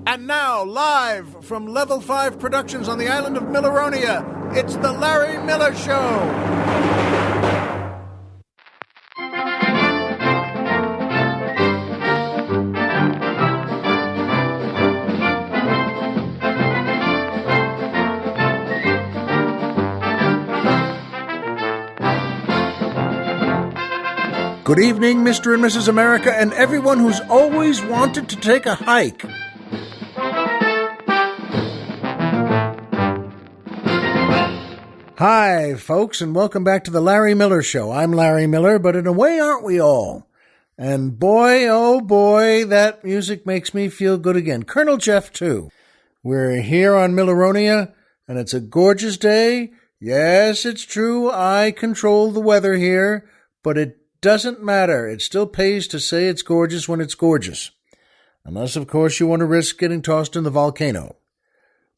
And now, live from Level 5 Productions on the island of Milleronia, it's The Larry Miller Show. Good evening, Mr. and Mrs. America, and everyone who's always wanted to take a hike. Hi, folks, and welcome back to the Larry Miller Show. I'm Larry Miller, but in a way, aren't we all? And boy, oh boy, that music makes me feel good again. Colonel Jeff, too. We're here on Milleronia, and it's a gorgeous day. Yes, it's true, I control the weather here, but it doesn't matter. It still pays to say it's gorgeous when it's gorgeous. Unless, of course, you want to risk getting tossed in the volcano.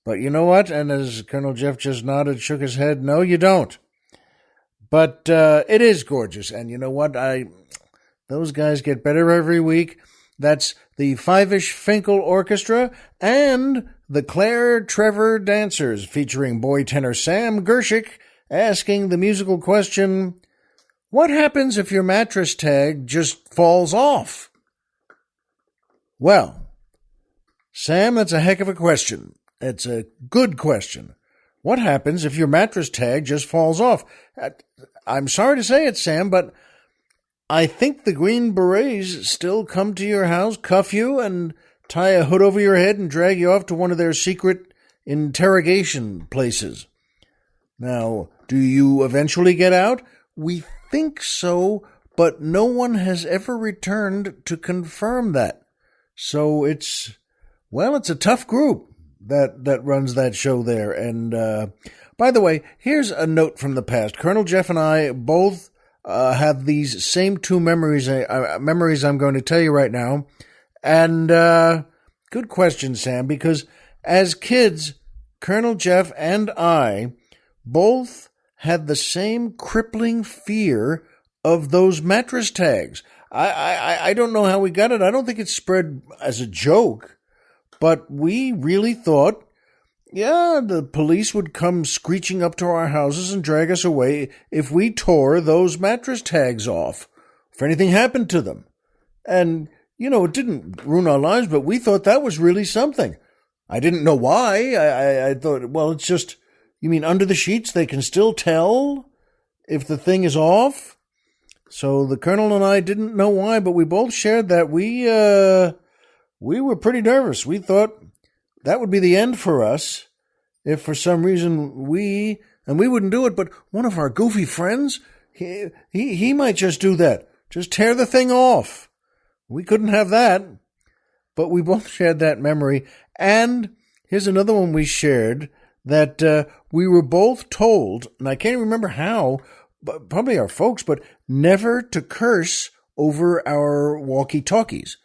But you know what? And as Colonel Jeff just nodded, shook his head, no, you don't. But it is gorgeous. And you know what? Those guys get better every week. That's the Five-ish Finkel Orchestra and the Claire Trevor Dancers, featuring boy tenor Sam Gershik, asking the musical question, what happens if your mattress tag just falls off? Well, Sam, that's a heck of a question. It's a good question. What happens if your mattress tag just falls off? I'm sorry to say it, Sam, but I think the Green Berets still come to your house, cuff you, and tie a hood over your head and drag you off to one of their secret interrogation places. Now, do you eventually get out? We think so, but no one has ever returned to confirm that. So it's a tough group that runs that show there. And by the way, here's a note from the past. Colonel Jeff and I both have these same two memories I'm going to tell you right now. And good question, Sam, because as kids, Colonel Jeff and I both had the same crippling fear of those mattress tags. I don't know how we got it. I don't think it spread as a joke, but we really thought, yeah, the police would come screeching up to our houses and drag us away if we tore those mattress tags off, if anything happened to them. And, you know, it didn't ruin our lives, but we thought that was really something. I didn't know why. I thought, well, it's just, you mean under the sheets they can still tell if the thing is off? So the Colonel and I didn't know why, but we both shared that we were pretty nervous. We thought that would be the end for us if for some reason we wouldn't do it, but one of our goofy friends, he might just do that. Just tear the thing off. We couldn't have that, but we both shared that memory. And here's another one we shared, that we were both told, and I can't remember how, but probably our folks, but never to curse over our walkie-talkies.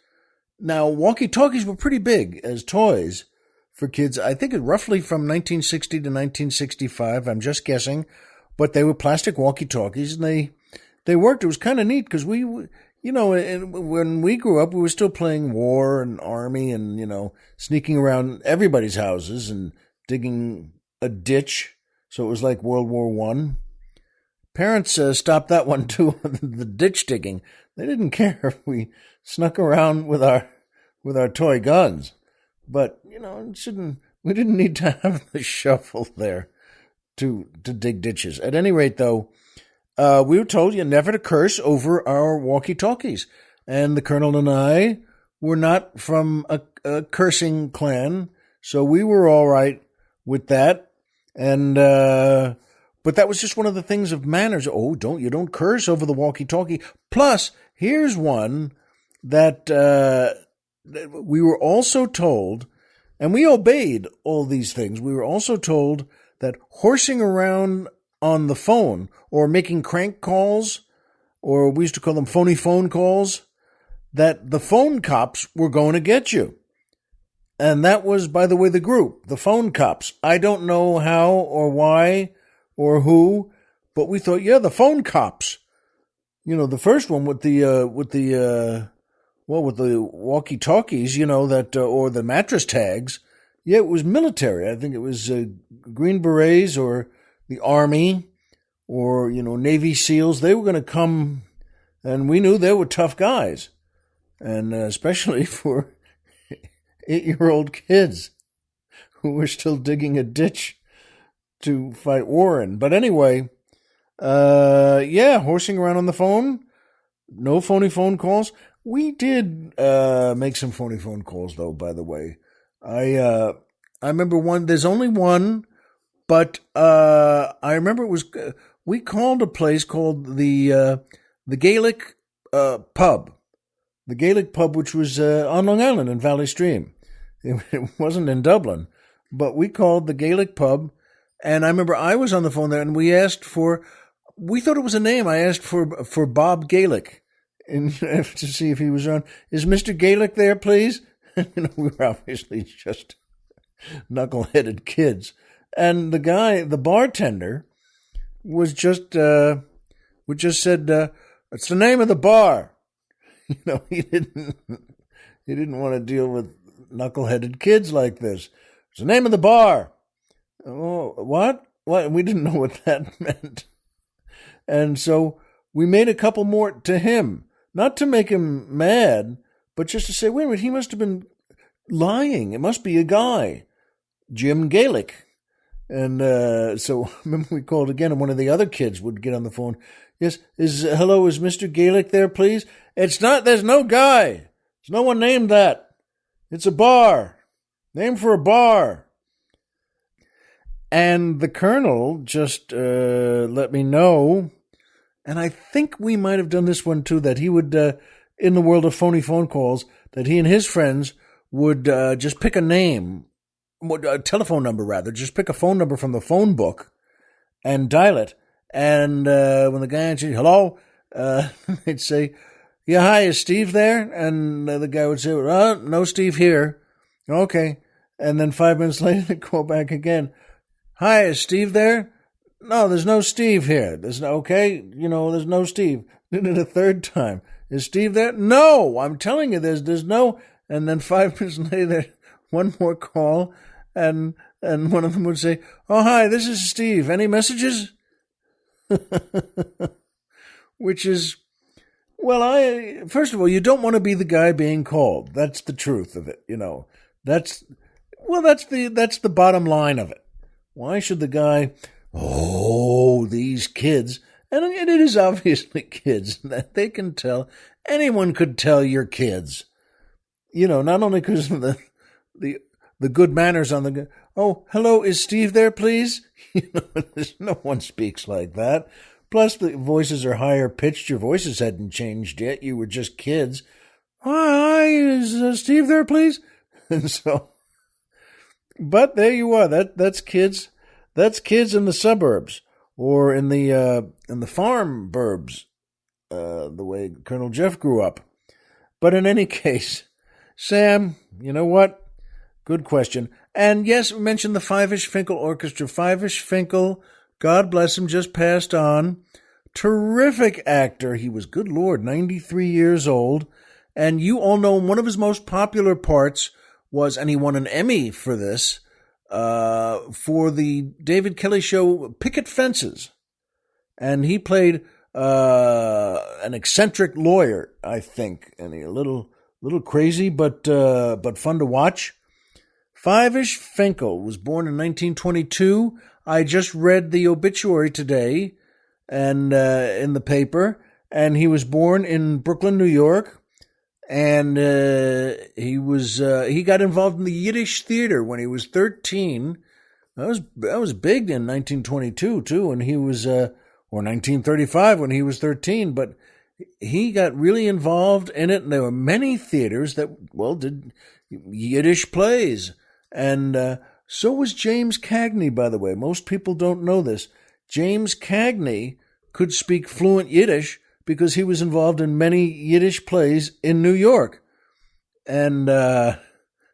Now, walkie-talkies were pretty big as toys for kids. I think roughly from 1960 to 1965, I'm just guessing, but they were plastic walkie-talkies, and they worked. It was kind of neat because we, you know, when we grew up, we were still playing war and army and, you know, sneaking around everybody's houses and digging a ditch, so it was like World War I. Parents stopped that one too, the ditch digging. They didn't care if we snuck around with our toy guns, but you know, we didn't need to have the shovel there to dig ditches. At any rate, though, we were told you never to curse over our walkie-talkies, and the Colonel and I were not from a cursing clan, so we were all right with that. And but that was just one of the things of manners. Oh, you don't curse over the walkie-talkie. Plus, here's one that we were also told, and we obeyed all these things. We were also told that horsing around on the phone or making crank calls, or we used to call them phony phone calls, that the phone cops were going to get you. And that was, by the way, the group, the phone cops. I don't know how or why or who, but we thought, yeah, the phone cops. You know, the first one with the well, with the walkie-talkies, that, or the mattress tags. Yeah, it was military. I think it was Green Berets or the Army or, Navy SEALs. They were going to come, and we knew they were tough guys. And especially for 8-year-old kids who were still digging a ditch to fight war in. But anyway, horsing around on the phone. No phony phone calls. We did make some phony phone calls, though, by the way. I remember one. There's only one, but I remember it was. We called a place called the Gaelic Pub. The Gaelic Pub, which was on Long Island in Valley Stream. It wasn't in Dublin, but we called the Gaelic Pub, and I remember I was on the phone there, and we asked for. We thought it was a name. I asked for Bob Gaelic, and to see if he was on. Is Mr. Gaelic there, please? We were obviously just knuckle-headed kids, and the bartender, was just said, "It's the name of the bar." He didn't want to deal with knuckle-headed kids like this. It's the name of the bar. Oh, what? What? We didn't know what that meant. And so we made a couple more to him, not to make him mad, but just to say, wait a minute, he must have been lying. It must be a guy, Jim Gaelic. And so remember we called again, and one of the other kids would get on the phone. Yes, hello, is Mr. Gaelic there, please? It's not, there's no guy. There's no one named that. It's a bar. Name for a bar. And the colonel just let me know, and I think we might have done this one too, that he would, in the world of phony phone calls, that he and his friends would just pick a name, a telephone number rather, just pick a phone number from the phone book and dial it. And when the guy answered, hello, they'd say, yeah, hi, is Steve there? And the guy would say, no Steve here. Okay. And then 5 minutes later, they'd call back again. Hi, is Steve there? No, there's no Steve here. There's no, okay, there's no Steve. Did it a third time. Is Steve there? No, I'm telling you, there's no. And then 5 minutes later, one more call, and one of them would say, oh, hi, this is Steve. Any messages? Which is, well, first of all, you don't want to be the guy being called. That's the truth of it, That's the bottom line of it. Why should the guy, these kids, and it is obviously kids, that they can tell, anyone could tell you're kids. Not only because of the good manners on the, oh, hello, is Steve there, please? No one speaks like that. Plus, the voices are higher pitched. Your voices hadn't changed yet. You were just kids. Hi, is Steve there, please? And so, but there you are. That's kids. That's kids in the suburbs or in the farm burbs, the way Colonel Jeff grew up. But in any case, Sam, you know what? Good question. And yes, we mentioned the Five-ish Finkel Orchestra. Five-ish Finkel, God bless him, just passed on. Terrific actor. He was, good Lord, 93 years old. And you all know one of his most popular parts was, and he won an Emmy for this, for the David Kelly show Picket Fences. And he played an eccentric lawyer, I think, and a little crazy, but fun to watch. Five-ish Finkel was born in 1922. I just read the obituary today, and in the paper, and he was born in Brooklyn, New York, and he got involved in the Yiddish theater when he was 13. That was big in 1922 too, and he was or 1935 when he was 13, but he got really involved in it, and there were many theaters that, did Yiddish plays. And so was James Cagney, by the way. Most people don't know this. James Cagney could speak fluent Yiddish because he was involved in many Yiddish plays in New York. And then,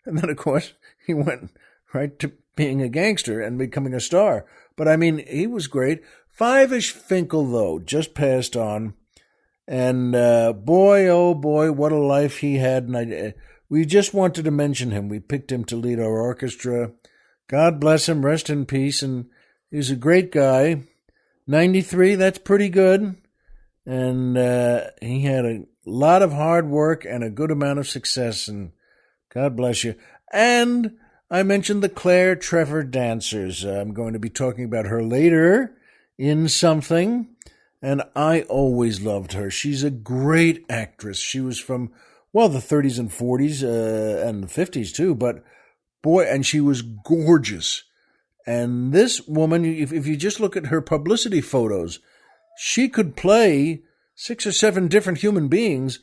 of course, he went right to being a gangster and becoming a star. But, I mean, he was great. Five-ish Finkel, though, just passed on. And boy, oh boy, what a life he had. And we just wanted to mention him. We picked him to lead our orchestra. God bless him, rest in peace. And he was a great guy. 93, that's pretty good. And he had a lot of hard work and a good amount of success. And God bless you. And I mentioned the Claire Trevor dancers. I'm going to be talking about her later in something. And I always loved her. She's a great actress. She was from, well, the 30s and 40s and the 50s too. But boy, and she was gorgeous. And this woman, if you just look at her publicity photos, she could play 6 or 7 different human beings,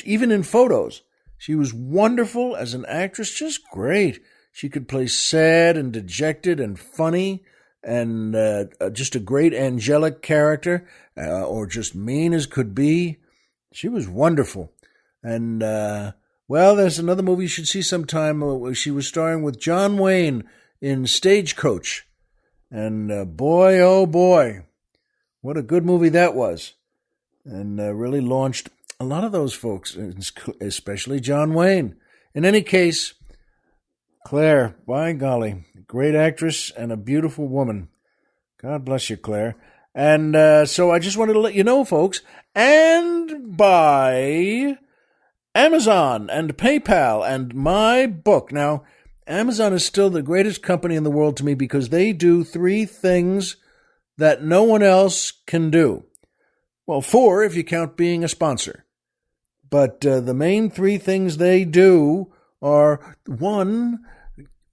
even in photos. She was wonderful as an actress, just great. She could play sad and dejected and funny and just a great angelic character, or just mean as could be. She was wonderful. And, well, there's another movie you should see sometime. She was starring with John Wayne in Stagecoach. And boy, oh boy, what a good movie that was. And really launched a lot of those folks, especially John Wayne. In any case, Claire, by golly, great actress and a beautiful woman. God bless you, Claire. And so I just wanted to let you know, folks, and by Amazon and PayPal and my book. Now, Amazon is still the greatest company in the world to me because they do 3 things that no one else can do. Well, 4 if you count being a sponsor. But the main 3 things they do are, 1,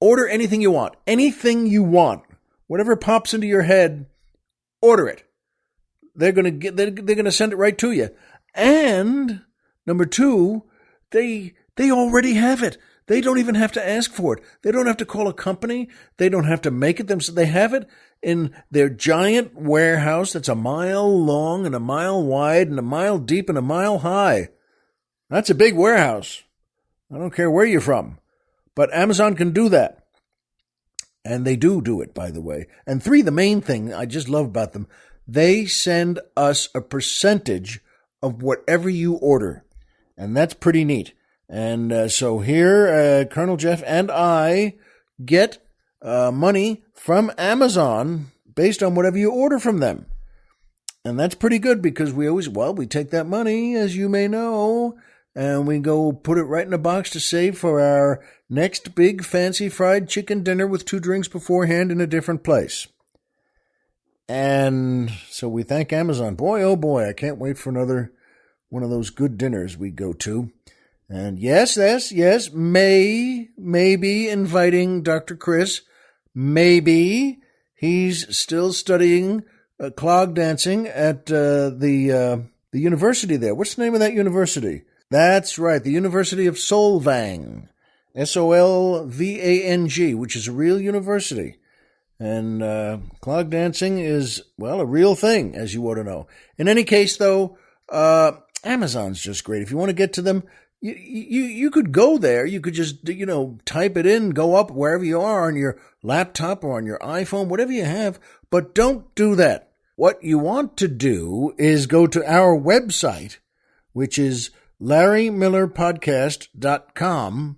order anything you want. Anything you want. Whatever pops into your head, order it. They're going to send it right to you. And number 2, they already have it. They don't even have to ask for it. They don't have to call a company. They don't have to make it themselves. They have it in their giant warehouse that's a mile long and a mile wide and a mile deep and a mile high. That's a big warehouse. I don't care where you're from. But Amazon can do that. And they do it, by the way. And 3, the main thing I just love about them, they send us a percentage of whatever you order. And that's pretty neat. And so here, Colonel Jeff and I get money from Amazon based on whatever you order from them. And that's pretty good because we take that money, as you may know, and we go put it right in a box to save for our next big fancy fried chicken dinner with 2 drinks beforehand in a different place. And so we thank Amazon. Boy, oh boy, I can't wait for another one of those good dinners we go to. And yes, maybe inviting Dr. Chris. Maybe he's still studying clog dancing at the university there. What's the name of that university? That's right, the University of Solvang. Solvang, which is a real university. And clog dancing is, well, a real thing, as you ought to know. In any case, though, Amazon's just great. If you want to get to them, you could go there. You could just, type it in, go up wherever you are on your laptop or on your iPhone, whatever you have. But don't do that. What you want to do is go to our website, which is LarryMillerPodcast.com.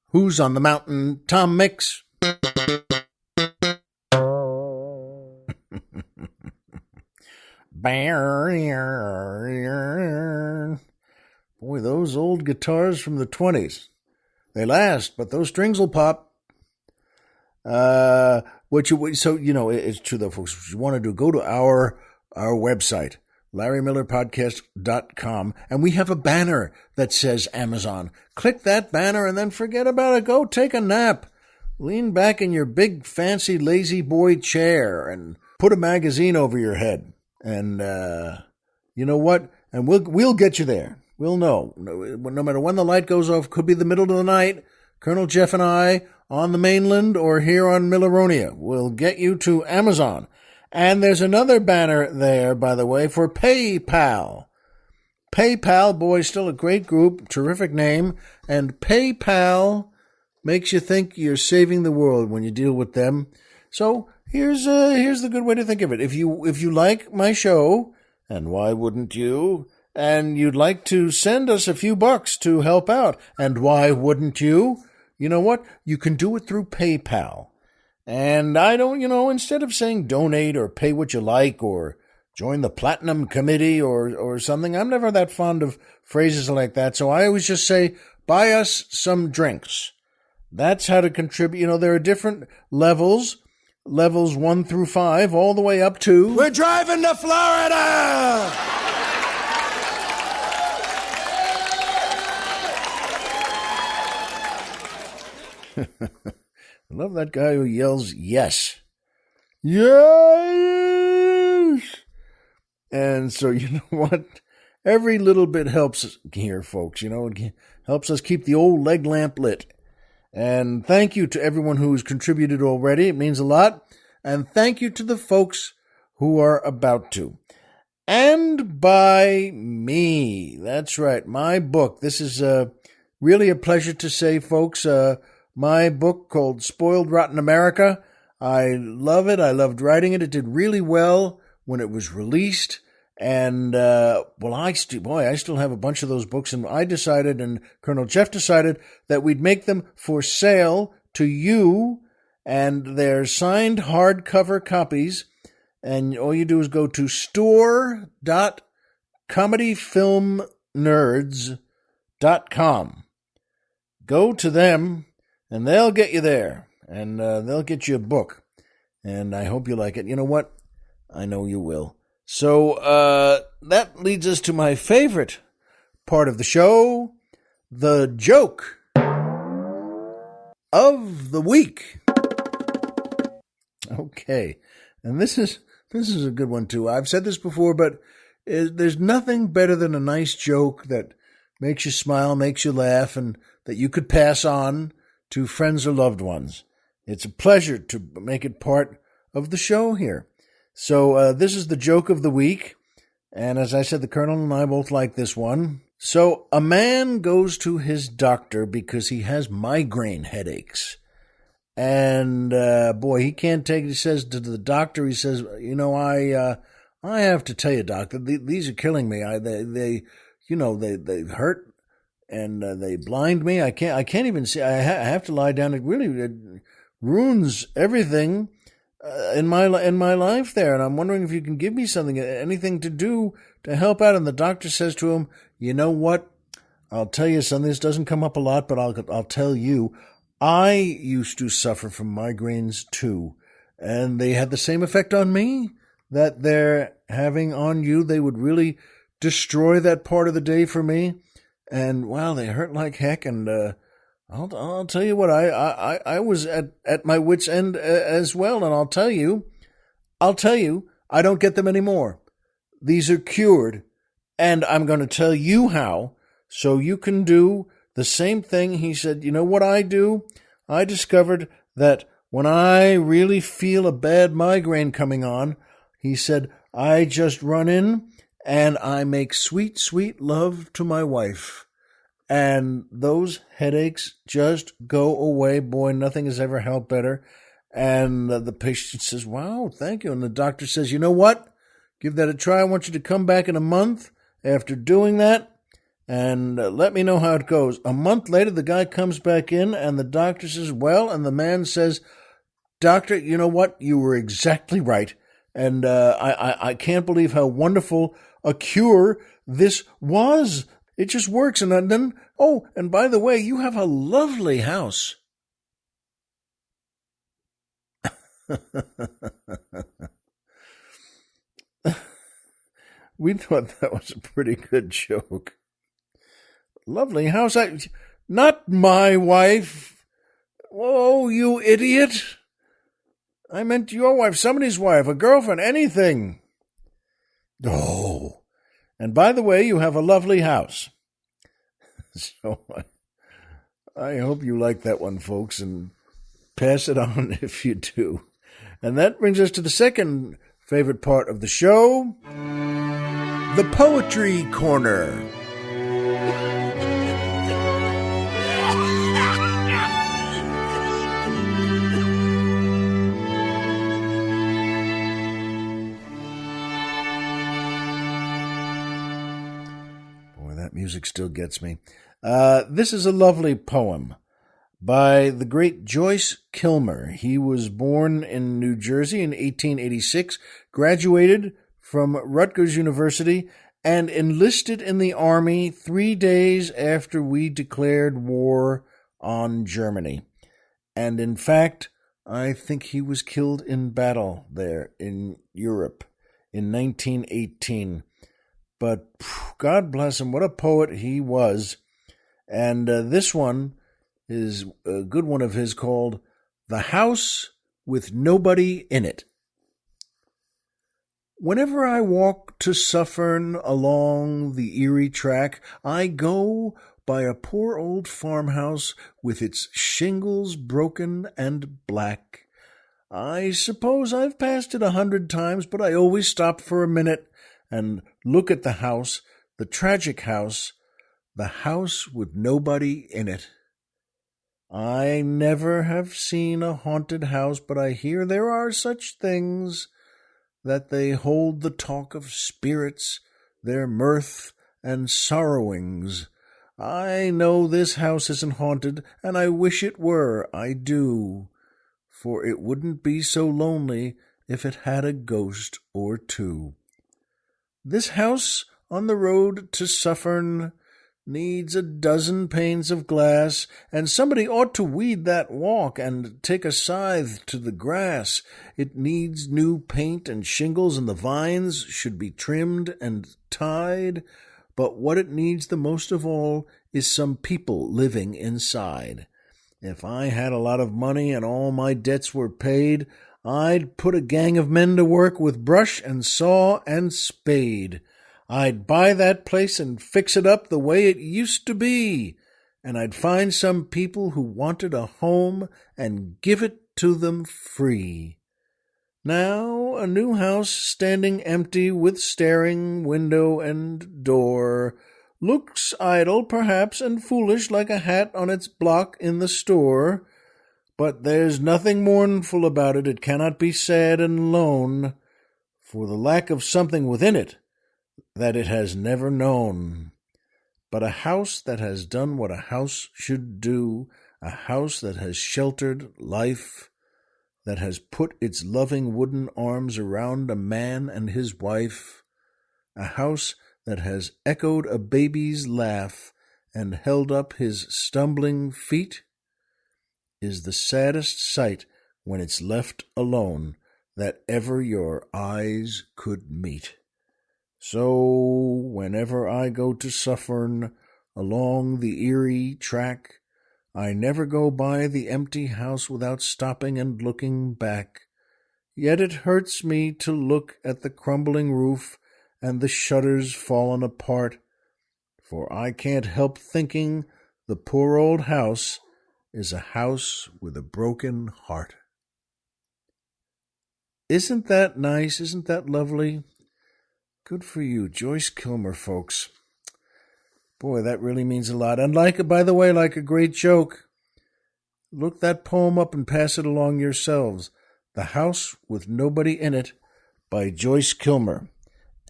Who's on the mountain? Tom Mix. Boy, those old guitars from the 20s. They last, but those strings will pop. It's true though, folks. What you want to do, go to our website, LarryMillerPodcast.com, and we have a banner that says Amazon. Click that banner and then forget about it. Go take a nap. Lean back in your big, fancy, lazy boy chair and put a magazine over your head. And you know what? And we'll get you there. We'll know. No matter when the light goes off, could be the middle of the night, Colonel Jeff and I on the mainland or here on Milleronia will get you to Amazon. And there's another banner there, by the way, for PayPal. PayPal, boy, still a great group, terrific name. And PayPal makes you think you're saving the world when you deal with them. So here's the good way to think of it. If you like my show and why wouldn't you? And you'd like to send us a few bucks to help out, and why wouldn't you? You know what? You can do it through PayPal. And I don't, instead of saying donate or pay what you like or join the Platinum Committee or something, I'm never that fond of phrases like that. So I always just say, buy us some drinks. That's how to contribute. There are different levels 1 through 5, all the way up to... We're driving to Florida! I love that guy who yells, yes. Yes! And so, you know what? Every little bit helps here, folks. It helps us keep the old leg lamp lit. And thank you to everyone who's contributed already. It means a lot. And thank you to the folks who are about to. And by me. That's right, my book. This is really a pleasure to say, folks. My book called Spoiled Rotten America. I love it. I loved writing it. It did really well when it was released. And, I still have a bunch of those books. And I decided, and Colonel Jeff decided, that we'd make them for sale to you. And they're signed hardcover copies. And all you do is go to store.comedyfilmnerds.com. Go to them. And they'll get you there, and they'll get you a book, and I hope you like it. You know what? I know you will. So that leads us to my favorite part of the show, the joke of the week. Okay, and this is a good one too. I've said this before, but there's nothing better than a nice joke that makes you smile, makes you laugh, and that you could pass on to friends or loved ones. It's a pleasure to make it part of the show here. So this is the joke of the week. And as I said, the Colonel and I both like this one. So a man goes to his doctor because he has migraine headaches. And he can't take it. He says to the doctor, I have to tell you, doctor, these are killing me. They hurt. And they blind me. I can't even see. I have to lie down. It ruins everything in my life there. And I'm wondering if you can give me something, anything to do to help out. And the doctor says to him, you know what? I'll tell you something. This doesn't come up a lot, but I'll tell you. I used to suffer from migraines too, and they had the same effect on me that they're having on you. They would really destroy that part of the day for me. And wow, they hurt like heck. And I'll tell you what, I was at my wit's end as well. And I'll tell you, I don't get them anymore. These are cured, and I'm going to tell you how, so you can do the same thing. He said, you know what I do? I discovered that when I really feel a bad migraine coming on, he said, I just run in and I make sweet, sweet love to my wife. And those headaches just go away. Boy, nothing has ever helped better. And the patient says, wow, thank you. And the doctor says, you know what? Give that a try. I want you to come back in a month after doing that and let me know how it goes. A month later, the guy comes back in and the doctor says, well, and the man says, doctor, you know what? You were exactly right. And I can't believe how wonderful a cure this was. It just works. And then, oh, and by the way, you have a lovely house. We thought that was a pretty good joke. Lovely house. Not my wife. Oh, you idiot. I meant your wife, somebody's wife, a girlfriend, anything. Oh. And by the way, you have a lovely house. So I hope you like that one, folks, and pass it on if you do. And that brings us to the second favorite part of the show, the Poetry Corner. music still gets me. This is a lovely poem by the great Joyce Kilmer. He was born in New Jersey in 1886, graduated from Rutgers University, and enlisted in the Army 3 days after we declared war on Germany. And in fact, I think he was killed in battle there in Europe in 1918. But God bless him, what a poet he was. And this one is a good one of his called The House with Nobody in It. Whenever I walk to Suffern along the Erie track, I go by a poor old farmhouse with its shingles broken and black. I suppose I've passed it 100 times, but I always stop for a minute and look at the house, the tragic house, the house with nobody in it. I never have seen a haunted house, but I hear there are such things, that they hold the talk of spirits, their mirth and sorrowings. I know this house isn't haunted, and I wish it were, I do, for it wouldn't be so lonely if it had a ghost or two. This house on the road to Suffern needs a dozen panes of glass, and somebody ought to weed that walk and take a scythe to the grass. It needs new paint and shingles, and the vines should be trimmed and tied. But what it needs the most of all is some people living inside. If I had a lot of money and all my debts were paid, I'd put a gang of men to work with brush and saw and spade. I'd buy that place and fix it up the way it used to be, and I'd find some people who wanted a home and give it to them free. Now a new house standing empty with staring window and door looks idle perhaps and foolish like a hat on its block in the store, but there's nothing mournful about it. It cannot be sad and lone for the lack of something within it that it has never known. But a house that has done what a house should do, a house that has sheltered life, that has put its loving wooden arms around a man and his wife, a house that has echoed a baby's laugh and held up his stumbling feet, is the saddest sight when it's left alone that ever your eyes could meet. So, whenever I go to Suffern along the Erie track, I never go by the empty house without stopping and looking back. Yet it hurts me to look at the crumbling roof and the shutters fallen apart, for I can't help thinking the poor old house is a house with a broken heart. Isn't that nice? Isn't that lovely? Good for you, Joyce Kilmer, folks. Boy, that really means a lot. And by the way, like a great joke, look that poem up and pass it along yourselves. The House with Nobody in It by Joyce Kilmer.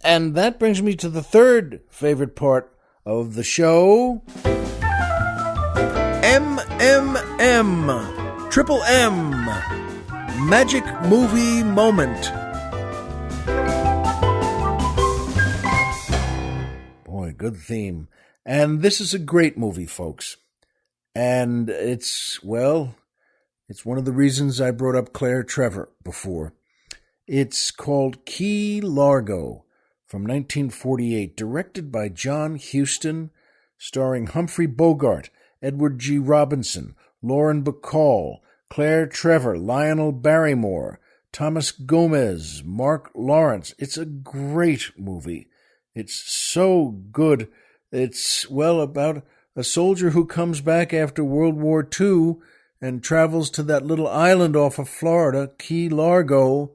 And that brings me to the third favorite part of the show. MMM. Triple M. Magic Movie Moment. Good theme. And this is a great movie, folks. And it's one of the reasons I brought up Claire Trevor before. It's called Key Largo from 1948, directed by John Huston, starring Humphrey Bogart, Edward G. Robinson, Lauren Bacall, Claire Trevor, Lionel Barrymore, Thomas Gomez, Mark Lawrence. It's a great movie. It's so good. It's, about a soldier who comes back after World War II and travels to that little island off of Florida, Key Largo,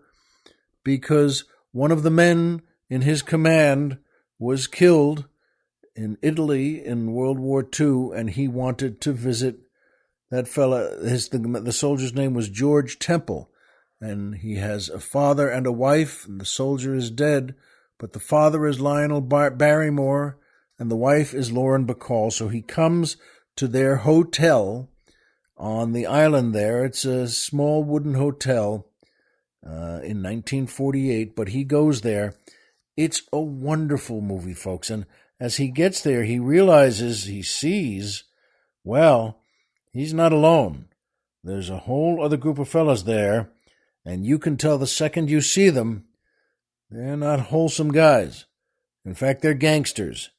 because one of the men in his command was killed in Italy in World War II, and he wanted to visit that fella. The soldier's name was George Temple, and he has a father and a wife, and the soldier is dead. But the father is Lionel Barrymore, and the wife is Lauren Bacall. So he comes to their hotel on the island there. It's a small wooden hotel in 1948, but he goes there. It's a wonderful movie, folks. And as he gets there, he realizes, he sees, well, he's not alone. There's a whole other group of fellas there, and you can tell the second you see them, they're not wholesome guys. In fact, they're gangsters.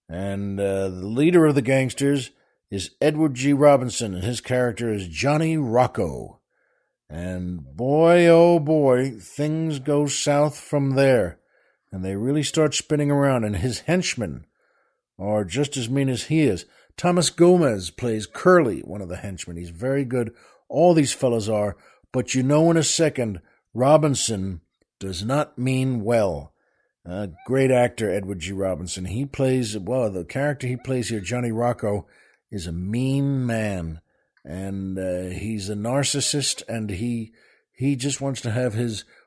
And the leader of the gangsters is Edward G. Robinson, and his character is Johnny Rocco. And boy, oh boy, things go south from there. And they really start spinning around, and his henchmen are just as mean as he is. Thomas Gomez plays Curly, one of the henchmen. He's very good. All these fellas are. But you know in a second, Robinson does not mean well. Great actor, Edward G. Robinson. He plays, well, the character he plays here, Johnny Rocco, is a mean man. And he's a narcissist, and he just wants to have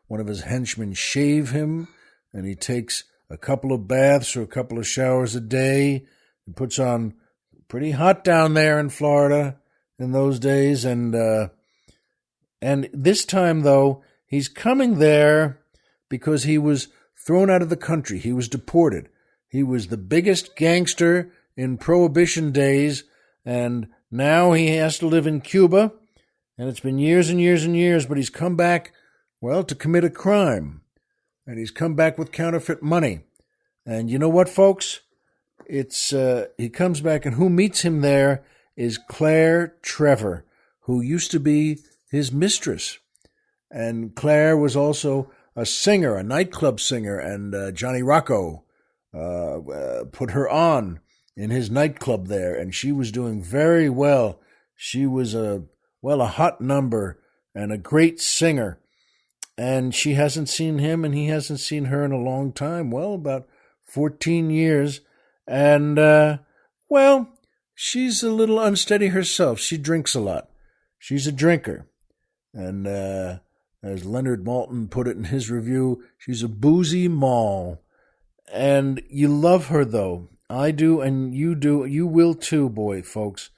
one of his henchmen shave him, and he takes a couple of baths or a couple of showers a day. He puts on pretty hot down there in Florida in those days, and this time, though, he's coming there because he was thrown out of the country. He was deported. He was the biggest gangster in Prohibition days, and now he has to live in Cuba, and it's been years and years and years, but he's come back, well, to commit a crime. And he's come back with counterfeit money. And you know what, folks? He comes back, and who meets him there is Claire Trevor, who used to be his mistress. And Claire was also a singer, a nightclub singer, and Johnny Rocco put her on in his nightclub there, and she was doing very well. She was a hot number and a great singer. And she hasn't seen him, and he hasn't seen her in a long time. Well, about 14 years. And, she's a little unsteady herself. She drinks a lot. She's a drinker. And as Leonard Maltin put it in his review, she's a boozy moll. And you love her, though. I do, and you do. You will too, boy, folks.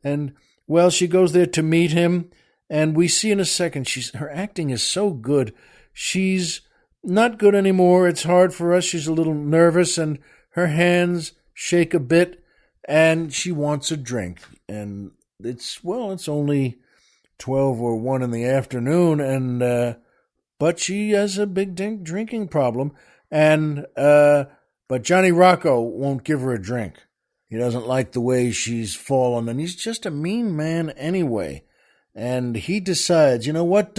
And, well, she goes there to meet him. And we see in a second, her acting is so good. She's not good anymore. It's hard for us. She's a little nervous, and her hands shake a bit, and she wants a drink. And it's only 12 or 1 in the afternoon, but she has a big drinking problem. And but Johnny Rocco won't give her a drink. He doesn't like the way she's fallen, and he's just a mean man anyway. And he decides, you know what,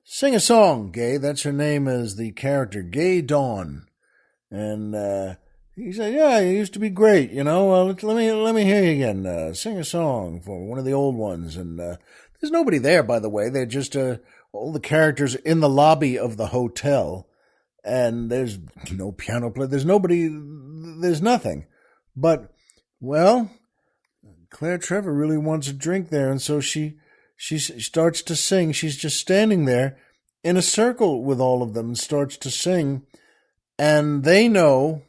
sing a song, Gay. That's her name as the character, Gay Dawn. And he said, yeah, you used to be great, you know. Well, let me hear you again. Sing a song for one of the old ones. And there's nobody there, by the way. They're just all the characters in the lobby of the hotel. And there's no piano player. There's nobody. There's nothing. But, well, Claire Trevor really wants a drink there, and so she starts to sing. She's just standing there in a circle with all of them and starts to sing. And they know,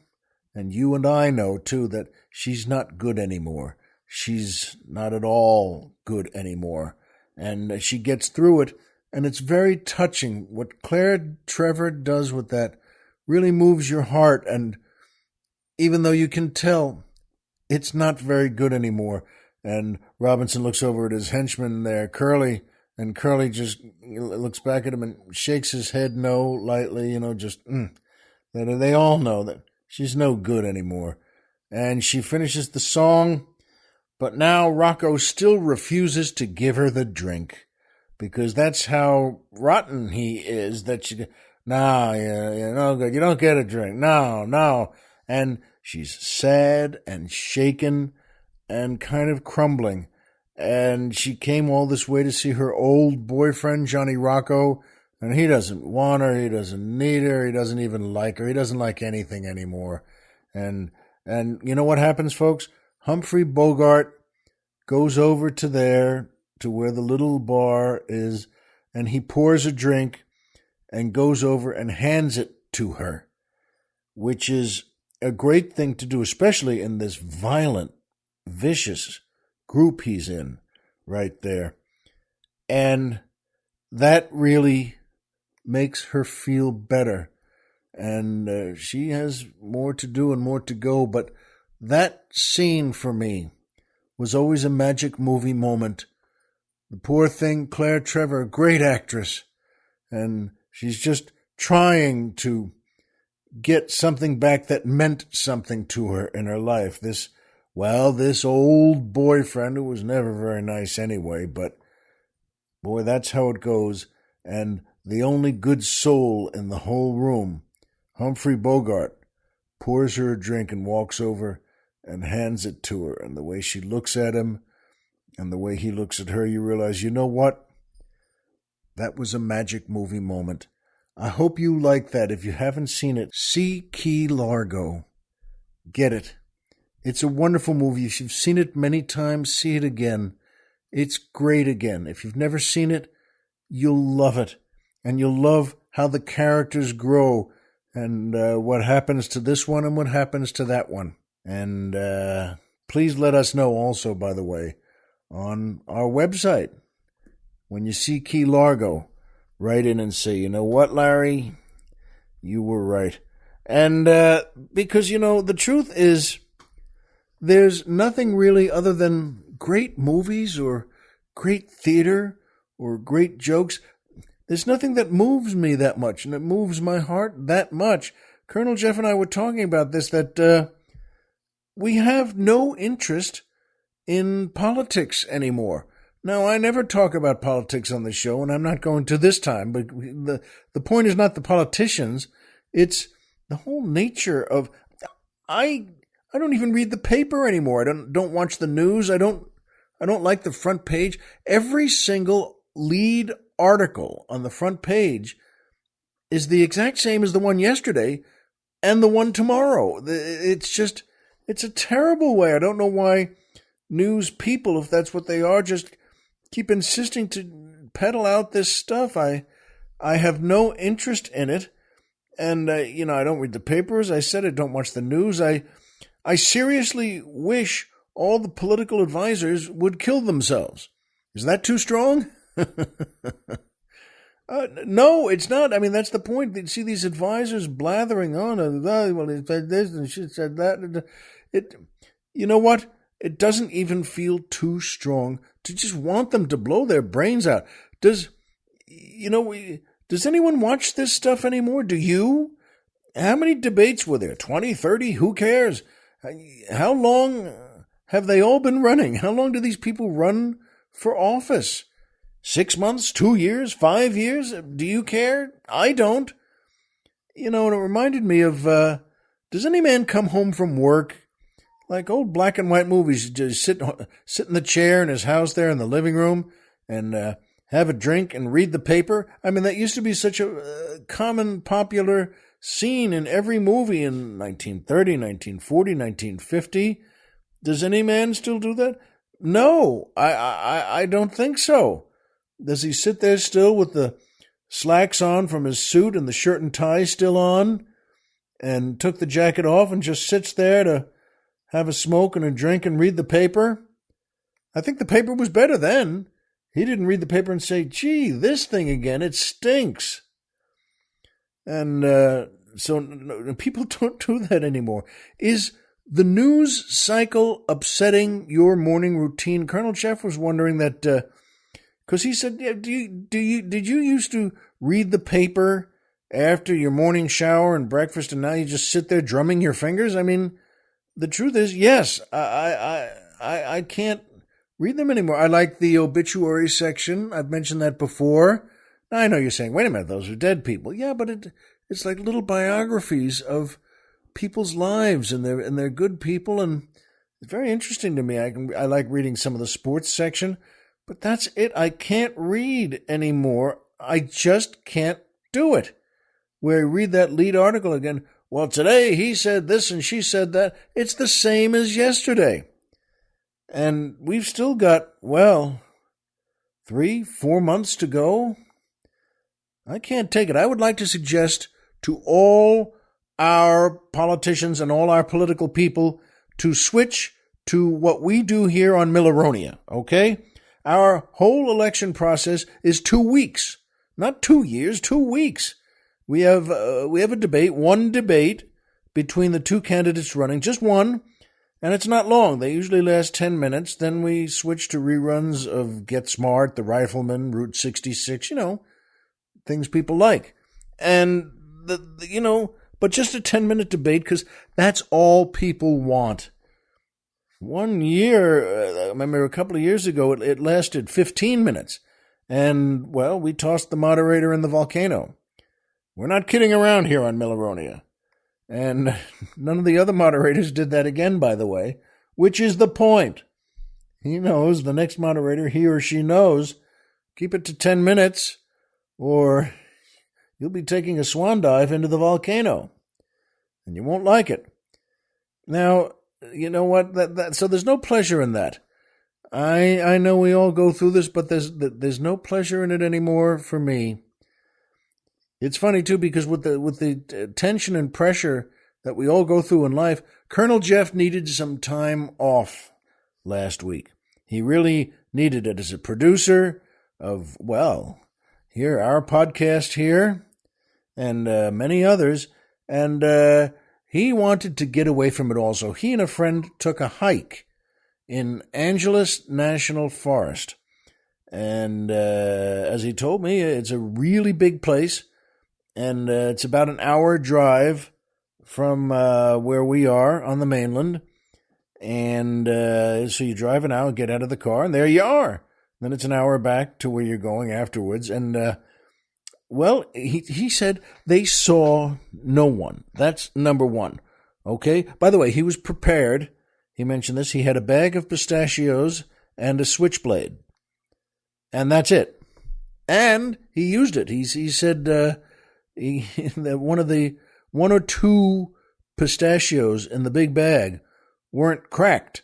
and you and I know too, that she's not good anymore. She's not at all good anymore. And she gets through it, and it's very touching. What Claire Trevor does with that really moves your heart, and even though you can tell it's not very good anymore. And Robinson looks over at his henchman there, Curly, and Curly just looks back at him and shakes his head no lightly, you know, just, they all know that she's no good anymore. And she finishes the song, but now Rocco still refuses to give her the drink, because that's how rotten he is, that no, you're no good, you don't get a drink, no. And she's sad and shaken and kind of crumbling. And she came all this way to see her old boyfriend, Johnny Rocco, and he doesn't want her, he doesn't need her, he doesn't even like her, he doesn't like anything anymore. And you know what happens, folks? Humphrey Bogart goes over to where the little bar is, and he pours a drink and goes over and hands it to her, which is a great thing to do, especially in this violent, vicious group he's in right there. And that really makes her feel better. And she has more to do and more to go. But that scene for me was always a magic movie moment. The poor thing, Claire Trevor, a great actress. And she's just trying to get something back that meant something to her in her life. This old boyfriend who was never very nice anyway, but boy, that's how it goes. And the only good soul in the whole room, Humphrey Bogart, pours her a drink and walks over and hands it to her. And the way she looks at him and the way he looks at her, you realize, you know what? That was a magic movie moment. I hope you like that. If you haven't seen it, see Key Larr-go. Get it. It's a wonderful movie. If you've seen it many times, see it again. It's great again. If you've never seen it, you'll love it. And you'll love how the characters grow and what happens to this one and what happens to that one. And please let us know also, by the way, on our website. When you see Key Larr-go, write in and say, you know what, Larry? You were right. And because, the truth is, there's nothing really other than great movies or great theater or great jokes. There's nothing that moves me that much and that moves my heart that much. Colonel Jeff and I were talking about this, that we have no interest in politics anymore. Now, I never talk about politics on the show, and I'm not going to this time, but the point is not the politicians. It's the whole nature of... I don't even read the paper anymore. I don't watch the news. I don't like the front page. Every single lead article on the front page is the exact same as the one yesterday and the one tomorrow. It's a terrible way. I don't know why news people, if that's what they are, just keep insisting to peddle out this stuff. I have no interest in it. And, I don't read the papers. I said I don't watch the news. I seriously wish all the political advisors would kill themselves. Is that too strong? No, it's not. I mean, that's the point. You see these advisors blathering on, well, he said this and she said that. You know what? It doesn't even feel too strong to just want them to blow their brains out. Does anyone watch this stuff anymore? Do you? How many debates were there? 20, 30? Who cares? How long have they all been running? How long do these people run for office? 6 months? 2 years? 5 years? Do you care? I don't. And it reminded me of, does any man come home from work, like old black and white movies, just sit in the chair in his house there in the living room and have a drink and read the paper? I mean, that used to be such a common, popular scene in every movie in 1930, 1940, 1950. Does any man still do that? No, I don't think so. Does he sit there still with the slacks on from his suit and the shirt and tie still on and took the jacket off and just sits there to have a smoke and a drink and read the paper? I think the paper was better then. He didn't read the paper and say, gee, this thing again, it stinks. And so people don't do that anymore. Is the news cycle upsetting your morning routine? Colonel Jeff was wondering that, because he said, yeah, did you used to read the paper after your morning shower and breakfast, and now you just sit there drumming your fingers? I mean, the truth is, yes, I can't read them anymore. I like the obituary section. I've mentioned that before. Now, I know you're saying, wait a minute, those are dead people. Yeah, but it's like little biographies of people's lives, and they're good people, and it's very interesting to me. I like reading some of the sports section, but that's it. I can't read anymore. I just can't do it. Where I read that lead article again, well, today he said this and she said that. It's the same as yesterday. And we've still got, 3-4 months to go. I can't take it. I would like to suggest to all our politicians and all our political people to switch to what we do here on Milleronia, okay? Our whole election process is 2 weeks, not 2 years, 2 weeks. We have a debate, one debate between the two candidates running, just one, and it's not long. They usually last 10 minutes. Then we switch to reruns of Get Smart, The Rifleman, Route 66, things people like. And, but just a 10-minute debate because that's all people want. 1 year, I remember a couple of years ago, it lasted 15 minutes. And, well, we tossed the moderator in the volcano. We're not kidding around here on Milleronia. And none of the other moderators did that again, by the way, which is the point. He knows, the next moderator, he or she knows, keep it to 10 minutes or you'll be taking a swan dive into the volcano. And you won't like it. Now, you know what? So there's no pleasure in that. I know we all go through this, but there's no pleasure in it anymore for me. It's funny too because with the tension and pressure that we all go through in life, Colonel Jeff needed some time off last week. He really needed it as a producer of here our podcast here and many others, and he wanted to get away from it all. So he and a friend took a hike in Angeles National Forest. And as he told me, it's a really big place. And it's about an hour drive from where we are on the mainland. And so you drive an hour, get out of the car, and there you are. Then it's an hour back to where you're going afterwards. And, he said they saw no one. That's number one. Okay? By the way, he was prepared. He mentioned this. He had a bag of pistachios and a switchblade. And that's it. And he used it. He said one or two pistachios in the big bag weren't cracked.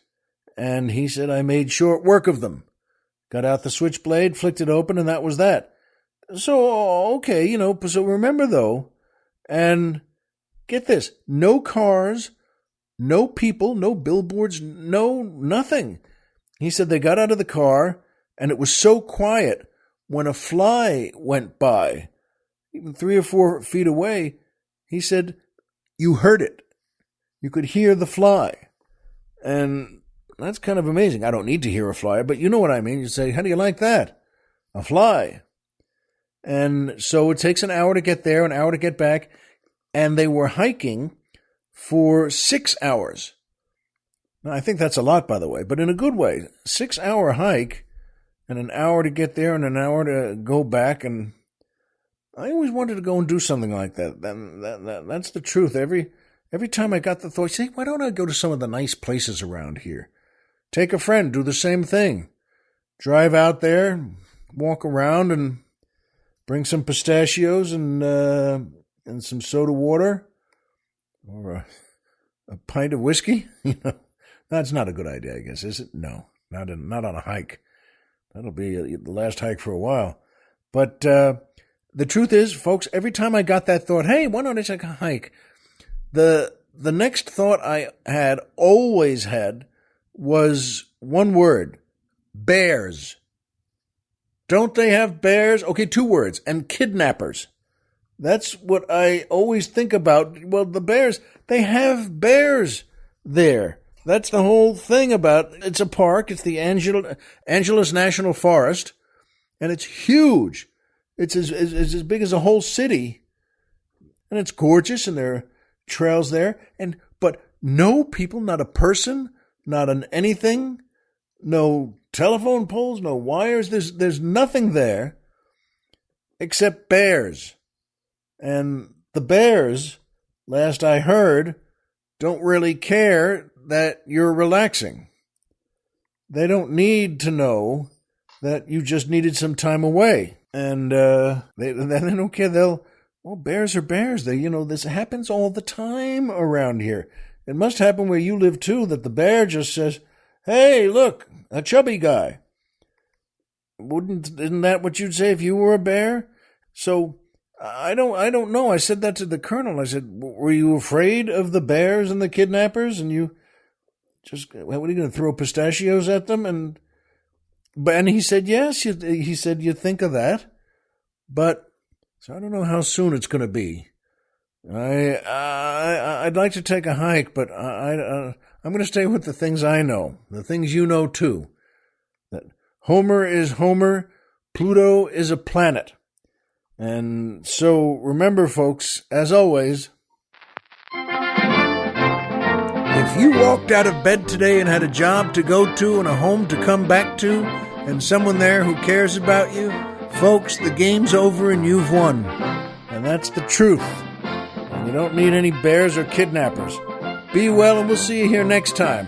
And he said, I made short work of them. Got out the switchblade, flicked it open, and that was that. So, okay, so remember though, and get this, no cars, no people, no billboards, no nothing. He said they got out of the car, and it was so quiet when a fly went by, even 3 or 4 feet away, he said, you heard it. You could hear the fly. And that's kind of amazing. I don't need to hear a fly, but you know what I mean. You say, how do you like that? A fly. And so it takes an hour to get there, an hour to get back. And they were hiking for 6 hours. Now, I think that's a lot, by the way, but in a good way. 6-hour hike and an hour to get there and an hour to go back. And I always wanted to go and do something like that. That's the truth. Every time I got the thought, say, why don't I go to some of the nice places around here? Take a friend, do the same thing. Drive out there, walk around, and bring some pistachios and some soda water or a pint of whiskey. That's not a good idea, I guess, is it? No, not on a hike. That'll be the last hike for a while. But the truth is, folks, every time I got that thought, hey, why don't I take a hike? The next thought I always had, was one word: bears. Don't they have bears? Okay, 2 words, and kidnappers. That's what I always think about. Well, the bears, they have bears there. That's the whole thing about it's a park. It's the Angeles National Forest, and it's huge. It's as big as a whole city, and it's gorgeous, and there are trails there. But no people, not a person, not an anything, no telephone poles, no wires. There's nothing there except bears. And the bears, last I heard, don't really care that you're relaxing. They don't need to know that you just needed some time away. And they don't care. Bears are bears. This happens all the time around here. It must happen where you live too, that the bear just says, hey, look, a chubby guy. Isn't that what you'd say if you were a bear? So I don't know. I said that to the colonel. I said, were you afraid of the bears and the kidnappers? And you just, what are you going to throw pistachios at them? And he said, yes. He said, you think of that. But, so I don't know how soon it's going to be. I'd like to take a hike, but I'm going to stay with the things I know. The things you know too. That Homer is Homer. Pluto is a planet. And so remember, folks, as always, if you walked out of bed today and had a job to go to and a home to come back to and someone there who cares about you, folks, the game's over and you've won. And that's the truth. And you don't need any bears or kidnappers. Be well, and we'll see you here next time.